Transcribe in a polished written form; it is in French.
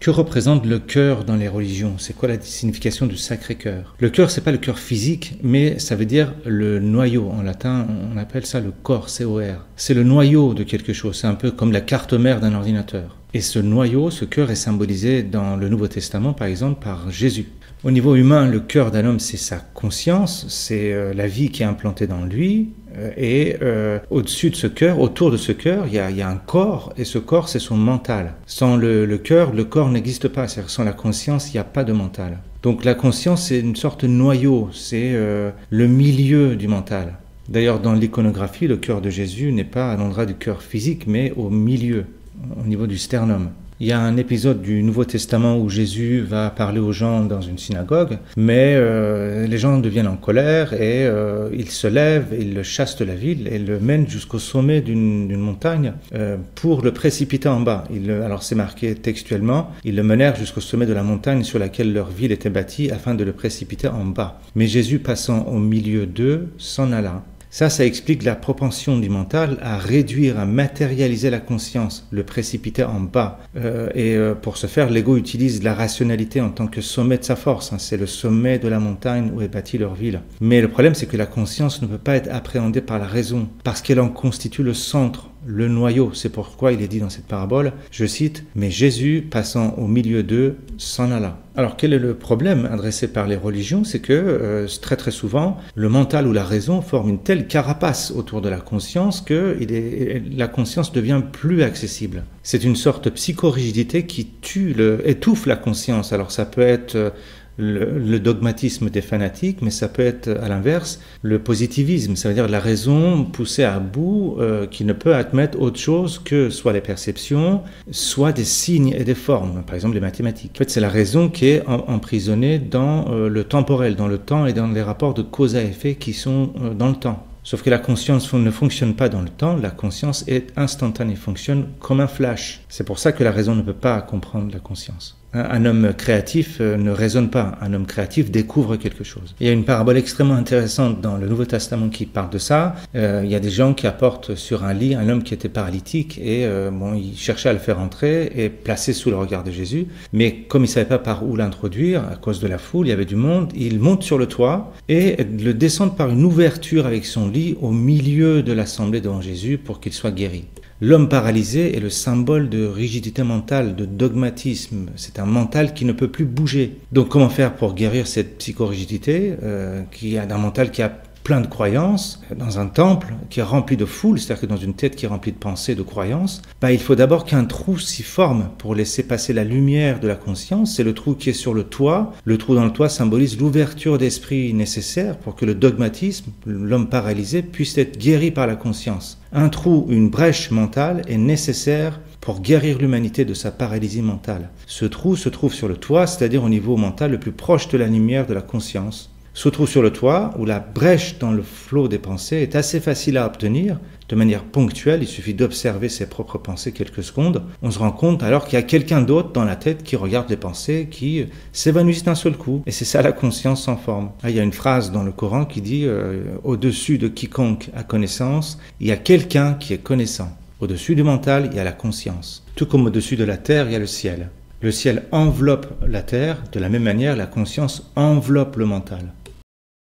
Que représente le cœur dans les religions? C'est quoi la signification du Sacré-Cœur? Le cœur, c'est pas le cœur physique, mais ça veut dire le noyau. En latin, on appelle ça le corps, C-O-R. C'est le noyau de quelque chose. C'est un peu comme la carte mère d'un ordinateur. Et ce noyau, ce cœur est symbolisé dans le Nouveau Testament, par exemple, par Jésus. Au niveau humain, le cœur d'un homme, c'est sa conscience, c'est la vie qui est implantée dans lui. Et au-dessus de ce cœur, autour de ce cœur, il y a un corps, et ce corps, c'est son mental. Sans le cœur, le corps n'existe pas. C'est-à-dire, sans la conscience, il n'y a pas de mental. Donc la conscience, c'est une sorte de noyau, c'est le milieu du mental. D'ailleurs, dans l'iconographie, le cœur de Jésus n'est pas à l'endroit du cœur physique, mais au milieu, au niveau du sternum. Il y a un épisode du Nouveau Testament où Jésus va parler aux gens dans une synagogue, mais les gens deviennent en colère et ils se lèvent, ils le chassent de la ville et le mènent jusqu'au sommet d'une montagne pour le précipiter en bas. Alors c'est marqué textuellement, ils le menèrent jusqu'au sommet de la montagne sur laquelle leur ville était bâtie afin de le précipiter en bas. Mais Jésus, passant au milieu d'eux, s'en alla. Ça explique la propension du mental à réduire, à matérialiser la conscience, le précipiter en bas. Pour ce faire, l'ego utilise la rationalité en tant que sommet de sa force. C'est le sommet de la montagne où est bâtie leur ville. Mais le problème, c'est que la conscience ne peut pas être appréhendée par la raison, parce qu'elle en constitue le centre, le noyau. C'est pourquoi il est dit dans cette parabole, je cite, « Mais Jésus, passant au milieu d'eux, s'en alla ». Alors quel est le problème adressé par les religions? C'est que très très souvent, le mental ou la raison forme une telle carapace autour de la conscience que la conscience devient plus accessible. C'est une sorte de psychorigidité qui étouffe la conscience. Alors ça peut être le dogmatisme des fanatiques, mais ça peut être à l'inverse le positivisme, ça veut dire la raison poussée à bout qui ne peut admettre autre chose que soit les perceptions, soit des signes et des formes, par exemple les mathématiques. En fait, c'est la raison qui est emprisonnée dans le temporel, dans le temps et dans les rapports de cause à effet qui sont dans le temps. Sauf que la conscience ne fonctionne pas dans le temps, la conscience est instantanée, fonctionne comme un flash. C'est pour ça que la raison ne peut pas comprendre la conscience. Un homme créatif ne raisonne pas, un homme créatif découvre quelque chose. Il y a une parabole extrêmement intéressante dans le Nouveau Testament qui parle de ça. Il y a des gens qui apportent sur un lit un homme qui était paralytique et il cherchait à le faire entrer et placer sous le regard de Jésus. Mais comme il ne savait pas par où l'introduire, à cause de la foule, il y avait du monde, il monte sur le toit et le descend par une ouverture avec son lit au milieu de l'assemblée devant Jésus pour qu'il soit guéri. L'homme paralysé est le symbole de rigidité mentale, de dogmatisme. C'est un mental qui ne peut plus bouger. Donc comment faire pour guérir cette psychorigidité qui a un mental qui a plein de croyances, dans un temple qui est rempli de foule, c'est-à-dire que dans une tête qui est remplie de pensées, de croyances, il faut d'abord qu'un trou s'y forme pour laisser passer la lumière de la conscience. C'est le trou qui est sur le toit. Le trou dans le toit symbolise l'ouverture d'esprit nécessaire pour que le dogmatisme, l'homme paralysé, puisse être guéri par la conscience. Un trou, une brèche mentale est nécessaire pour guérir l'humanité de sa paralysie mentale. Ce trou se trouve sur le toit, c'est-à-dire au niveau mental le plus proche de la lumière de la conscience. Se trouve sur le toit où la brèche dans le flot des pensées est assez facile à obtenir de manière ponctuelle. Il suffit d'observer ses propres pensées quelques secondes. On se rend compte alors qu'il y a quelqu'un d'autre dans la tête qui regarde les pensées, qui s'évanouissent d'un seul coup. Et c'est ça la conscience sans forme. Il y a une phrase dans le Coran qui dit au-dessus de quiconque a connaissance, il y a quelqu'un qui est connaissant. Au-dessus du mental, il y a la conscience. Tout comme au-dessus de la terre, il y a le ciel. Le ciel enveloppe la terre, de la même manière, la conscience enveloppe le mental.